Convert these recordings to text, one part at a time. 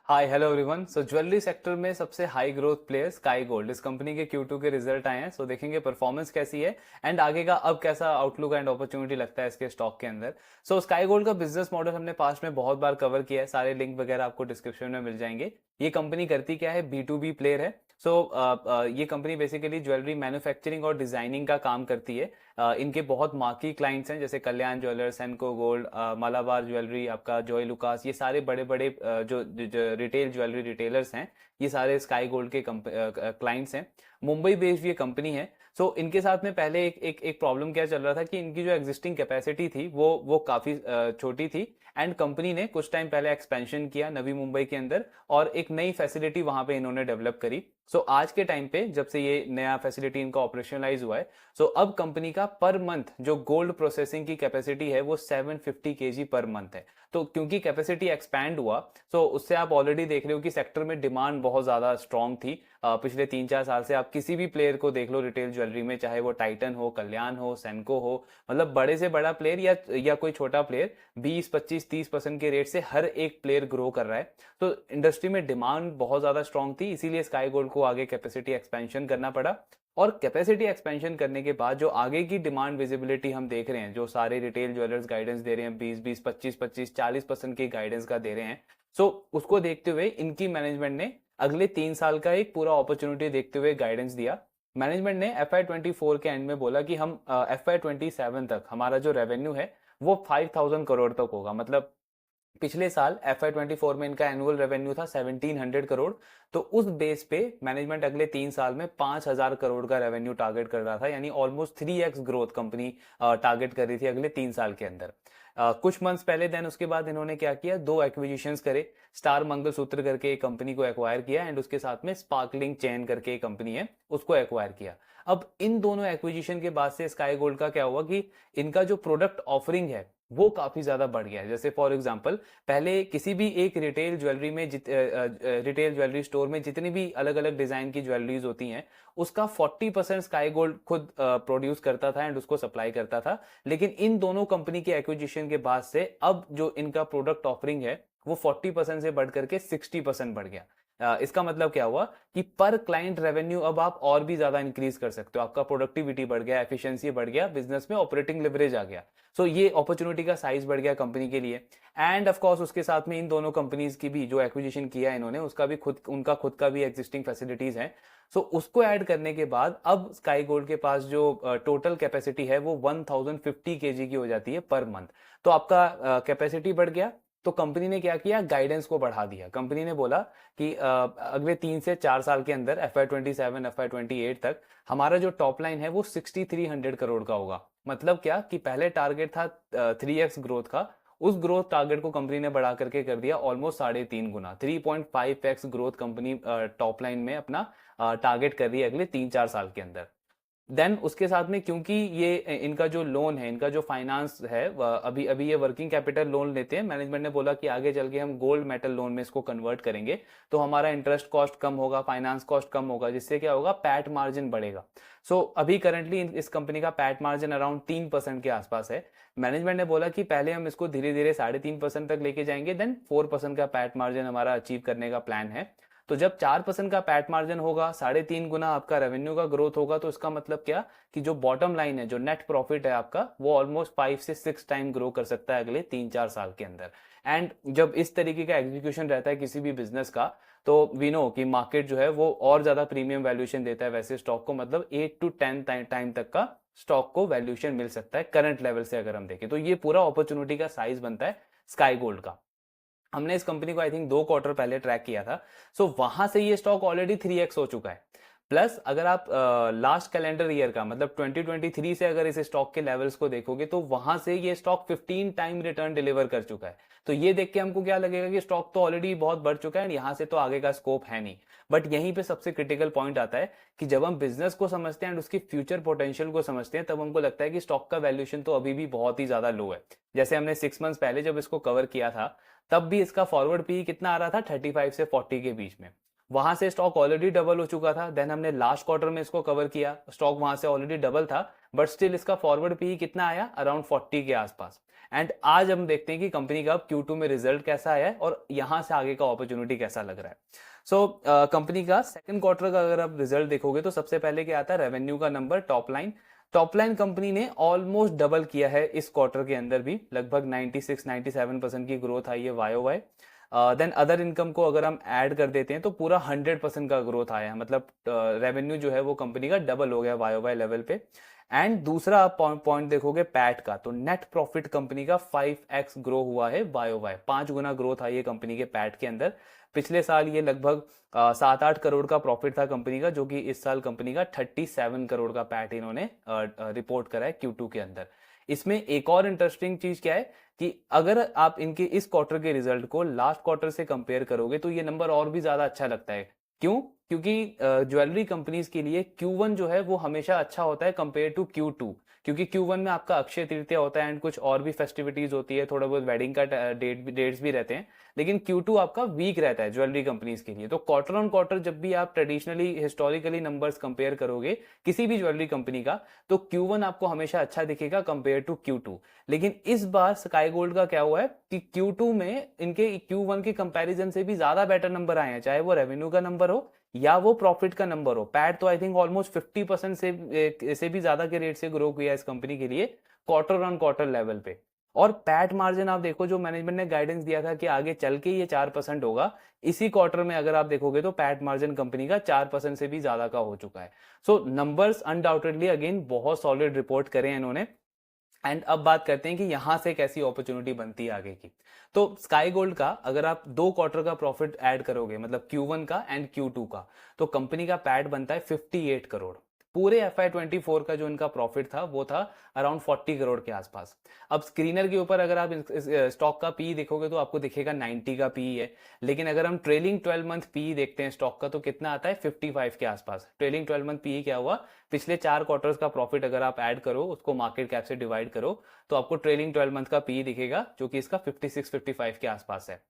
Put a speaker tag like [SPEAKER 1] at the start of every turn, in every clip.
[SPEAKER 1] हाय hello everyone. So jewellery sector में सबसे high growth player Sky Gold, इस company के Q2 के रिजल्ट आए हैं। सो देखेंगे परफॉर्मेंस कैसी है एंड आगे का अब कैसा आउटलुक एंड अपॉर्चुनिटी लगता है इसके स्टॉक के अंदर। सो स्काई गोल्ड का बिजनेस मॉडल हमने पास्ट में बहुत बार कवर किया है, सारे लिंक वगैरह आपको डिस्क्रिप्शन में मिल जाएंगे। ये कंपनी करती क्या है, B2B प्लेयर है। सो ये कंपनी बेसिकली ज्वेलरी मैन्युफैक्चरिंग और डिजाइनिंग का काम करती है। इनके बहुत मार्की क्लाइंट्स हैं जैसे कल्याण ज्वेलर्स, सेनको गोल्ड, मालाबार ज्वेलरी, आपका जॉय लुकास, ये सारे बड़े बड़े जो रिटेल ज्वेलरी रिटेलर्स हैं, ये सारे स्काई गोल्ड के क्लाइंट्स हैं। मुंबई बेस्ड ये कंपनी है। सो इनके साथ में पहले एक प्रॉब्लम क्या चल रहा था कि इनकी जो एग्जिस्टिंग कैपेसिटी थी वो काफी छोटी थी एंड कंपनी ने कुछ टाइम पहले एक्सपेंशन किया नवी मुंबई के अंदर और एक नई फैसिलिटी वहां पे इन्होंने डेवलप करी। सो आज के टाइम पे जब से ये नया फैसिलिटी इनका ऑपरेशनलाइज हुआ है, सो अब कंपनी का पर मंथ जो गोल्ड प्रोसेसिंग की कैपेसिटी है वो 750 केजी पर मंथ है। तो क्योंकि कैपेसिटी एक्सपैंड हुआ, सो उससे आप ऑलरेडी देख रहे हो कि सेक्टर में डिमांड बहुत ज्यादा स्ट्रांग थी। पिछले 3-4 साल से आप किसी भी प्लेयर को देख लो रिटेल ज्वेलरी में, चाहे वो टाइटन हो, कल्याण हो, सेनको हो, मतलब बड़े से बड़ा प्लेयर या कोई छोटा प्लेयर, 20-25-30% के रेट से हर एक प्लेयर ग्रो कर रहा है। तो इंडस्ट्री में डिमांड बहुत ज्यादा स्ट्रांग थी, इसीलिए स्काई गोल्ड को आगे कैपेसिटी एक्सपेंशन करना पड़ा। और कैपेसिटी एक्सपेंशन करने के बाद जो आगे की डिमांड विजिबिलिटी हम देख रहे हैं, जो सारे रिटेल ज्वेलर्स गाइडेंस दे रहे हैं, 20-20, 25-25, 40% की गाइडेंस का दे रहे हैं। सो उसको देखते हुए इनकी मैनेजमेंट ने अगले 3 साल का एक पूरा अपॉर्चुनिटी देखते हुए गाइडेंस दिया। मैनेजमेंट ने FY24 के एंड में बोला कि हम FY27 तक हमारा जो रेवेन्यू है वो 5000 करोड़ तक होगा। मतलब पिछले साल FY24 में इनका एनुअल रेवेन्यू था 1700 करोड़। तो उस बेस पे मैनेजमेंट अगले 3 साल में 5000 करोड़ का रेवेन्यू टारगेट कर रहा था, यानी almost 3x growth company target कर रही थी अगले 3 साल के अंदर। कुछ मंथ्स पहले देन उसके बाद इन्होंने क्या किया, 2 एक्विजिशंस करे। स्टार मंगलसूत्र करके एक कंपनी को एक्वायर किया एंड उसके साथ में स्पार्कलिंग चेन करके एक कंपनी है उसको एक्वायर किया। अब इन दोनों एक्विजिशन के बाद से स्काई गोल्ड का क्या हुआ कि इनका जो प्रोडक्ट ऑफरिंग है वो काफी ज्यादा बढ़ गया है। जैसे फॉर एग्जांपल, पहले किसी भी एक रिटेल ज्वेलरी में रिटेल ज्वेलरी स्टोर में जितनी भी अलग अलग डिजाइन की ज्वेलरीज होती हैं, उसका 40% स्काई गोल्ड खुद प्रोड्यूस करता था एंड उसको सप्लाई करता था। लेकिन इन दोनों कंपनी के एक्विजिशन के बाद से अब जो इनका प्रोडक्ट ऑफरिंग है वो 40% से बढ़ करके 60% बढ़ गया। इसका मतलब क्या हुआ कि पर क्लाइंट रेवेन्यू अब आप और भी ज्यादा इंक्रीज कर सकते हो, आपका प्रोडक्टिविटी बढ़ गया, एफिशिएंसी बढ़ गया, बिजनेस में ऑपरेटिंग लिवरेज आ गया। सो ये अपॉर्चुनिटी का साइज बढ़ गया कंपनी के लिए। एंड ऑफ कोर्स उसके साथ में इन दोनों कंपनीज की भी जो एक्विजिशन किया है इन्होंने, उसका भी उनका खुद का भी एग्जिस्टिंग फैसिलिटीज है। सो उसको ऐड करने के बाद अब स्काई गोल्ड के पास जो टोटल कैपेसिटी है वो 1050 केजी की हो जाती है पर मंथ। तो आपका कैपेसिटी बढ़ गया। तो कंपनी ने क्या किया, गाइडेंस को बढ़ा दिया। कंपनी ने बोला कि अगले 3 से 4 साल के अंदर FY27 FY28 तक हमारा जो टॉप लाइन है वो 6300 करोड़ का होगा। मतलब क्या कि पहले टारगेट था 3x ग्रोथ का, उस ग्रोथ टारगेट को कंपनी ने बढ़ा करके कर दिया ऑलमोस्ट 3.5 गुना, 3.5x growth company top line में अपना टारगेट कर रही है अगले 3-4 साल के अंदर। देन उसके साथ में क्योंकि ये इनका जो लोन है, इनका जो फाइनेंस है, अभी अभी ये वर्किंग कैपिटल लोन लेते हैं। मैनेजमेंट ने बोला कि आगे चल के हम गोल्ड मेटल लोन में इसको कन्वर्ट करेंगे तो हमारा इंटरेस्ट कॉस्ट कम होगा, फाइनेंस कॉस्ट कम होगा, जिससे क्या होगा, पैट मार्जिन बढ़ेगा। सो अभी करंटली इस कंपनी का पैट मार्जिन अराउंड 3% के आसपास है। मैनेजमेंट ने बोला कि पहले हम इसको धीरे धीरे 3.5% तक लेके जाएंगे, देन 4% का पैट मार्जिन हमारा अचीव करने का प्लान है। तो जब 4% का पैट मार्जिन होगा, 3.5 गुना आपका रेवेन्यू का ग्रोथ होगा, तो इसका मतलब क्या कि जो बॉटम लाइन है, जो नेट प्रॉफिट है आपका, वो ऑलमोस्ट 5 से 6 टाइम ग्रो कर सकता है अगले 3-4 साल के अंदर। एंड जब इस तरीके का एग्जीक्यूशन रहता है किसी भी बिजनेस का, तो वी नो कि मार्केट जो है वो और ज्यादा प्रीमियम वैल्यूएशन देता है वैसे स्टॉक को। मतलब 8 to 10 टाइम तक का स्टॉक को वैल्यूएशन मिल सकता है करंट लेवल से अगर हम देखें तो। ये पूरा अपॉर्चुनिटी का साइज बनता है स्काई गोल्ड का। हमने इस कंपनी को आई थिंक 2 क्वार्टर पहले ट्रैक किया था। सो वहां से ये स्टॉक ऑलरेडी 3x हो चुका है। प्लस अगर आप लास्ट कैलेंडर ईयर का मतलब 2023 से अगर इस स्टॉक के लेवल्स को देखोगे तो वहां से ये स्टॉक 15 टाइम रिटर्न डिलीवर कर चुका है। तो ये देख के हमको क्या लगेगा कि स्टॉक तो ऑलरेडी बहुत बढ़ चुका है, यहां से तो आगे का स्कोप है नहीं। बट यहीं पे सबसे क्रिटिकल पॉइंट आता है कि जब हम बिजनेस को समझते हैं एंड उसकी फ्यूचर पोटेंशियल को समझते हैं, तब हमको लगता है कि स्टॉक का वैल्यूएशन तो अभी भी बहुत ही ज्यादा लो है। जैसे हमने 6 मंथ्स पहले जब इसको कवर किया था, तब भी इसका फॉरवर्ड पी कितना आ रहा था, 35 से 40 के बीच में। वहां से स्टॉक ऑलरेडी डबल हो चुका था। देन हमने लास्ट क्वार्टर में इसको कवर किया, स्टॉक वहां से ऑलरेडी डबल था, बट स्टिल इसका फॉरवर्ड पी कितना आया, अराउंड 40 के आसपास। एंड आज हम देखते हैं कि कंपनी का अब Q2 में रिजल्ट कैसा आया है और यहां से आगे का अपॉर्चुनिटी कैसा लग रहा है। सो कंपनी का सेकंड क्वार्टर का अगर आप रिजल्ट देखोगे तो सबसे पहले क्या आता है, रेवेन्यू का नंबर, टॉप लाइन कंपनी ने ऑलमोस्ट डबल किया है इस क्वार्टर के अंदर भी, लगभग 96-97% की ग्रोथ आई है YOY। देन अदर इनकम को अगर हम ऐड कर देते हैं तो पूरा 100% का ग्रोथ आया है, मतलब रेवेन्यू जो है वो कंपनी का डबल हो गया YOY लेवल पे। एंड दूसरा आप पॉइंट देखोगे पैट का, तो नेट प्रॉफिट कंपनी का 5x ग्रो हुआ है YOY, 5 गुना ग्रोथ आई है कंपनी के पैट के अंदर। पिछले साल ये लगभग 7-8 करोड़ का प्रॉफिट था कंपनी का, जो कि इस साल कंपनी का 37 करोड़ का पैट इन्होंने रिपोर्ट करा है Q2 के अंदर। इसमें एक और इंटरेस्टिंग चीज क्या है कि अगर आप इनके इस क्वार्टर के रिजल्ट को लास्ट क्वार्टर से कंपेयर करोगे तो ये नंबर और भी ज्यादा अच्छा लगता है। क्यों? क्योंकि ज्वेलरी कंपनीज के लिए Q1 जो है वो हमेशा अच्छा होता है कंपेयर टू Q2, क्योंकि Q1 में आपका अक्षय तृतीया होता है एंड कुछ और भी फेस्टिविटीज होती है, थोड़ा बहुत वेडिंग का डेट्स भी रहते हैं, लेकिन Q2 आपका वीक रहता है ज्वेलरी कंपनीज के लिए। तो क्वार्टर ऑन क्वार्टर जब भी आप ट्रेडिशनली हिस्टोरिकली नंबर्स कंपेयर करोगे किसी भी ज्वेलरी कंपनी का, तो Q1 आपको हमेशा अच्छा दिखेगा कंपेयर टू Q2। लेकिन इस बार स्काई गोल्ड का क्या हुआ है कि Q2 में इनके Q1 के कंपैरिजन से भी ज्यादा बेटर नंबर आए हैं, चाहे वो रेवेन्यू का नंबर हो या वो प्रॉफिट का नंबर हो। पैट तो आई थिंक ऑलमोस्ट 50% से भी ज्यादा के रेट से ग्रो किया इस कंपनी के लिए क्वार्टर ऑन क्वार्टर लेवल पे। और पैट मार्जिन आप देखो, जो मैनेजमेंट ने गाइडेंस दिया था कि आगे चल के ये 4% होगा, इसी क्वार्टर में अगर आप देखोगे तो पैट मार्जिन कंपनी का 4% से भी ज्यादा का हो चुका है। सो नंबर्स अनडाउटेडली अगेन बहुत सॉलिड रिपोर्ट करे हैं इन्होंने। एंड अब बात करते हैं कि यहां से कैसी अपॉर्चुनिटी बनती है आगे की। तो स्काई गोल्ड का अगर आप 2 क्वार्टर का प्रॉफिट ऐड करोगे, मतलब Q1 का एंड Q2 का, तो कंपनी का पैट बनता है 58 करोड़। पूरे FY24 का जो इनका प्रॉफिट था वो था अराउंड 40 करोड़ के आसपास। अब स्क्रीनर के ऊपर अगर आप स्टॉक का पी देखोगे तो आपको दिखेगा 90 का पी है, लेकिन अगर हम ट्रेलिंग 12 मंथ पी देखते हैं स्टॉक का तो कितना आता है 55 के आसपास। ट्रेलिंग 12 मंथ पी क्या हुआ, पिछले 4 क्वार्टर्स का प्रॉफिट अगर आप ऐड करो, उसको मार्केट कैप से डिवाइड करो, तो आपको ट्रेलिंग 12 मंथ का पी दिखेगा जो कि इसका 56-55 के आसपास है।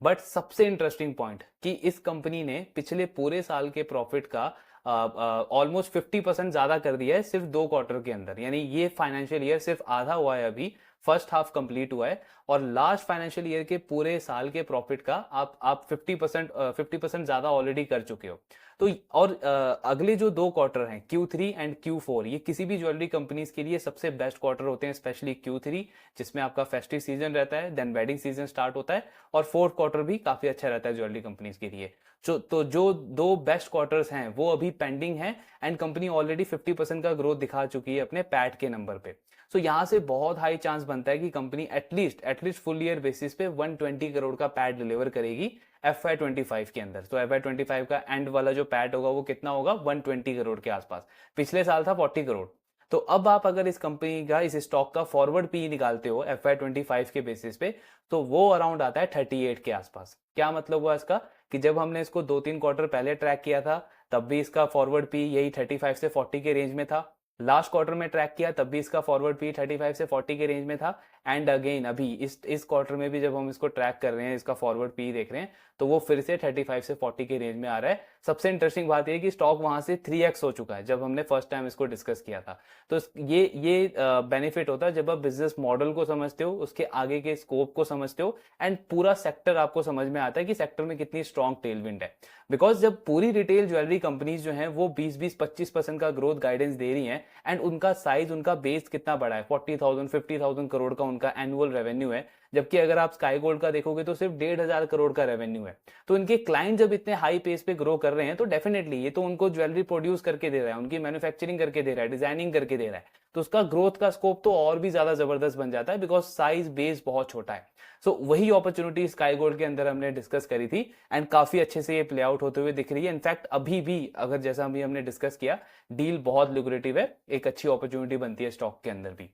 [SPEAKER 1] बट सबसे इंटरेस्टिंग पॉइंट कि इस कंपनी ने पिछले पूरे साल के प्रॉफिट का ऑलमोस्ट 50% ज्यादा कर दिया है सिर्फ 2 क्वार्टर के अंदर। यानी ये फाइनेंशियल ईयर सिर्फ आधा हुआ है, अभी फर्स्ट हाफ कंप्लीट हुआ है, और लास्ट फाइनेंशियल ईयर के पूरे साल के प्रॉफिट का आप 50% ज्यादा ऑलरेडी कर चुके हो। तो और अगले जो 2 क्वार्टर हैं Q3 एंड Q4, ये किसी भी ज्वेलरी कंपनीज के लिए सबसे बेस्ट क्वार्टर होते हैं, स्पेशली Q3 जिसमें आपका फेस्टिव सीजन रहता है, देन वेडिंग सीजन स्टार्ट होता है, और फोर्थ क्वार्टर भी काफी अच्छा रहता है ज्वेलरी कंपनीज के लिए। तो जो 2 बेस्ट क्वार्टर्स हैं वो अभी पेंडिंग हैं, एंड कंपनी ऑलरेडी 50% का ग्रोथ दिखा चुकी है अपने पैट के नंबर पे। सो यहां से बहुत हाई चांस बनता है कि company at least full year basis पे 120 करोड़ का पैट डिलीवर करेगी FY25 के अंदर। तो FY25 का एंड वाला जो पैट होगा वो कितना होगा, 120 करोड़ के आसपास। पिछले साल था 40 करोड़। तो अब आप अगर इस कंपनी का, इस स्टॉक का फॉरवर्ड पी निकालते हो FY25 के बेसिस पे, तो वो अराउंड आता है 38 के आसपास। क्या मतलब हुआ इसका कि जब हमने इसको 2-3 क्वार्टर पहले ट्रैक किया था तब भी इसका फॉरवर्ड पी यही 35 से 40 के रेंज में था। लास्ट क्वार्टर में ट्रैक किया तब भी इसका फॉरवर्ड पी 35 से 40 के रेंज में था। एंड अगेन अभी इस क्वार्टर में भी जब हम इसको ट्रैक कर रहे हैं, इसका फॉरवर्ड पी देख रहे हैं, तो वो फिर से 35 से 40 के रेंज में आ रहा है। सबसे इंटरेस्टिंग बात यह कि स्टॉक वहां से 3x हो चुका है जब हमने फर्स्ट टाइम इसको डिस्कस किया था। तो ये बेनिफिट होता है जब आप बिजनेस मॉडल को समझते हो, उसके आगे के स्कोप को समझते हो, एंड पूरा सेक्टर आपको समझ में आता है कि सेक्टर में कितनी स्ट्रॉन्ग टेलविंड है। बिकॉज जब पूरी रिटेल ज्वेलरी कंपनीज जो हैं वो 20-25% का ग्रोथ गाइडेंस दे रही हैं, एंड उनका साइज, उनका बेस कितना बड़ा है, 40,000-50,000 करोड़ का उनका एनुअल रेवेन्यू है, जबकि अगर आप स्काई गोल्ड का देखोगे तो सिर्फ 1,500 करोड़ का रेवेन्यू है। तो इनके क्लाइंट जब इतने हाई पेस पे ग्रो कर रहे हैं तो डेफिनेटली ये तो उनको ज्वेलरी प्रोड्यूस करके दे रहा है, उनकी मैन्युफैक्चरिंग करके दे रहा है, डिजाइनिंग करके दे रहा है, तो उसका ग्रोथ का स्कोप तो और भी ज्यादा जबरदस्त बन जाता है, बिकॉज साइज बेस बहुत छोटा है। सो वही अपॉर्चुनिटी स्काई गोल्ड के अंदर हमने डिस्कस करी थी, एंड काफी अच्छे से ये प्ले आउट होते हुए दिख रही है। इनफैक्ट अभी भी अगर जैसा अभी हमने डिस्कस किया, डील बहुत लुक्रेटिव है, एक अच्छी अपॉर्चुनिटी बनती है स्टॉक के अंदर भी।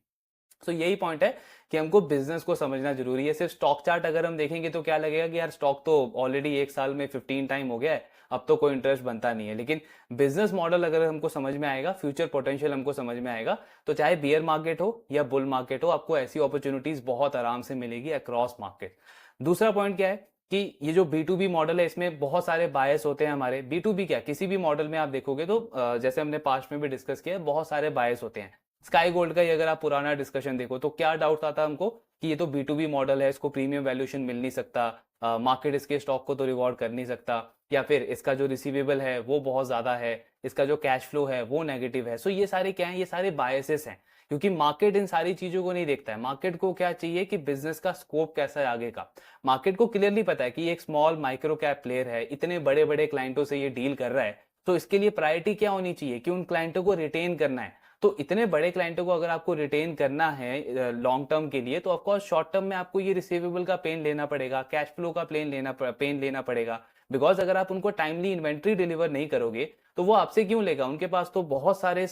[SPEAKER 1] तो यही पॉइंट है कि हमको बिजनेस को समझना जरूरी है। सिर्फ स्टॉक चार्ट अगर हम देखेंगे तो क्या लगेगा कि यार स्टॉक तो ऑलरेडी एक साल में 15 टाइम हो गया है, अब तो कोई इंटरेस्ट बनता नहीं है। लेकिन बिजनेस मॉडल अगर हमको समझ में आएगा, फ्यूचर पोटेंशियल हमको समझ में आएगा, तो चाहे बियर मार्केट हो या बुल मार्केट हो, आपको ऐसी अपॉर्चुनिटीज बहुत आराम से मिलेगी अक्रॉस मार्केट। दूसरा पॉइंट क्या है कि ये जो B2B मॉडल है इसमें बहुत सारे बायस होते हैं हमारे। B2B क्या, किसी भी मॉडल में आप देखोगे तो जैसे हमने पास्ट में भी डिस्कस किया, बहुत सारे बायस होते हैं। स्काई गोल्ड का ही अगर आप पुराना डिस्कशन देखो तो क्या डाउट आता हमको कि ये तो B2B मॉडल है, इसको प्रीमियम वैल्यूएशन मिल नहीं सकता, मार्केट इसके स्टॉक को तो रिवॉर्ड कर नहीं सकता, या फिर इसका जो रिसीवेबल है वो बहुत ज्यादा है, इसका जो कैश फ्लो है वो नेगेटिव है। सो ये सारे क्या है, ये सारे बायसेस हैं, क्योंकि मार्केट इन सारी चीजों को नहीं देखता है। मार्केट को क्या चाहिए कि बिजनेस का स्कोप कैसा है आगे का। मार्केट को क्लियरली पता है कि ये एक स्मॉल माइक्रो कैप प्लेयर है, इतने बड़े बड़े क्लाइंटों से ये डील कर रहा है, तो इसके लिए प्रायोरिटी क्या होनी चाहिए कि उन क्लाइंटों को रिटेन करना है। तो इतने बड़े क्लाइंटों को अगर आपको रिटेन करना है लॉन्ग टर्म के लिए, तो ऑफकोर्स शॉर्ट टर्म में आपको ये रिसीवेबल का पेन लेना पड़ेगा, कैश फ्लो का पेन लेना पड़ेगा। बिकॉज अगर आप उनको टाइमली इन्वेंट्री डिलीवर नहीं करोगे तो वो आपसे क्यों लेगा? उनके पास तो बहुत सारे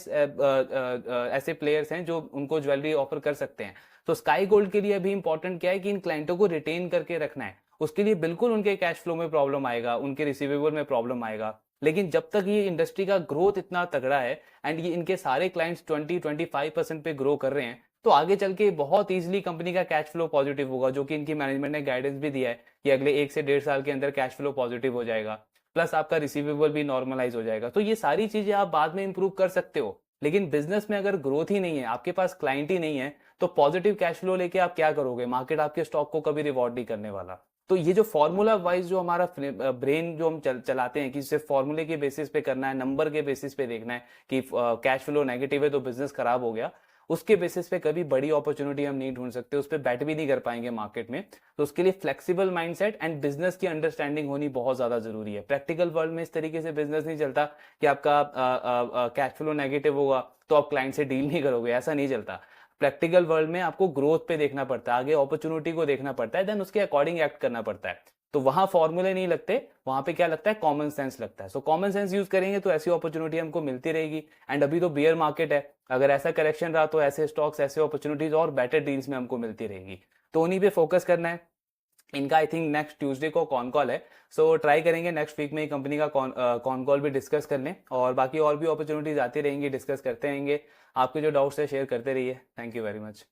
[SPEAKER 1] ऐसे प्लेयर्स हैं जो उनको ज्वेलरी ऑफर कर सकते हैं। तो स्काई गोल्ड के लिए अभी इंपॉर्टेंट क्या है कि इन क्लाइंटों को रिटेन करके रखना है। उसके लिए बिल्कुल उनके कैश फ्लो में प्रॉब्लम आएगा, उनके रिसीवेबल में प्रॉब्लम आएगा, लेकिन जब तक ये इंडस्ट्री का ग्रोथ इतना तगड़ा है एंड ये इनके सारे क्लाइंट्स 20-25% पे ग्रो कर रहे हैं, तो आगे चल के बहुत इजीली कंपनी का कैश फ्लो पॉजिटिव होगा, जो कि इनकी मैनेजमेंट ने गाइडेंस भी दिया है कि अगले 1 से 1.5 साल के अंदर कैश फ्लो पॉजिटिव हो जाएगा, प्लस आपका रिसीवेबल भी नॉर्मलाइज हो जाएगा। तो ये सारी चीजें आप बाद में इंप्रूव कर सकते हो, लेकिन बिजनेस में अगर ग्रोथ ही नहीं है, आपके पास क्लाइंट ही नहीं है, तो पॉजिटिव कैश फ्लो लेके आप क्या करोगे? मार्केट आपके स्टॉक को कभी रिवॉर्ड नहीं करने वाला। तो ये जो फॉर्मूला वाइज जो हमारा ब्रेन जो हम चलाते हैं कि सिर्फ फॉर्मूले के बेसिस पे करना है, नंबर के बेसिस पे देखना है कि कैश फ्लो नेगेटिव है तो बिजनेस खराब हो गया, उसके बेसिस पे कभी बड़ी अपॉर्चुनिटी हम नहीं ढूंढ सकते, उस पर बैट भी नहीं कर पाएंगे मार्केट में। तो उसके लिए फ्लेक्सिबल माइंडसेट एंड बिजनेस की अंडरस्टैंडिंग होनी बहुत ज्यादा जरूरी है। प्रैक्टिकल वर्ल्ड में इस तरीके से बिजनेस नहीं चलता कि आपका कैश फ्लो नेगेटिव होगा तो आप क्लाइंट से डील नहीं करोगे, ऐसा नहीं चलता। प्रैक्टिकल वर्ल्ड में आपको ग्रोथ पे देखना पड़ता है, आगे अपॉर्चुनिटी को देखना पड़ता है, देन उसके अकॉर्डिंग एक्ट करना पड़ता है। तो वहां फॉर्मूले नहीं लगते, वहां पे क्या लगता है? कॉमन सेंस लगता है। सो कॉमन सेंस यूज करेंगे तो ऐसी अपॉर्चुनिटी हमको मिलती रहेगी। एंड अभी तो बियर मार्केट है, अगर ऐसा करेक्शन रहा तो ऐसे स्टॉक्स, ऐसे अपॉर्चुनिटीज और बेटर डील्स में हमको मिलती रहेगी। तो उन्हीं पे फोकस करना है। इनका आई थिंक नेक्स्ट ट्यूसडे को कॉन कॉल है, सो ट्राई करेंगे नेक्स्ट वीक में ही कंपनी का कॉन कॉल भी डिस्कस कर लें, और बाकी और भी अपॉर्चुनिटीज आती रहेंगी, डिस्कस करते रहेंगे। आपके जो डाउट्स है शेयर करते रहिए। Thank you very much.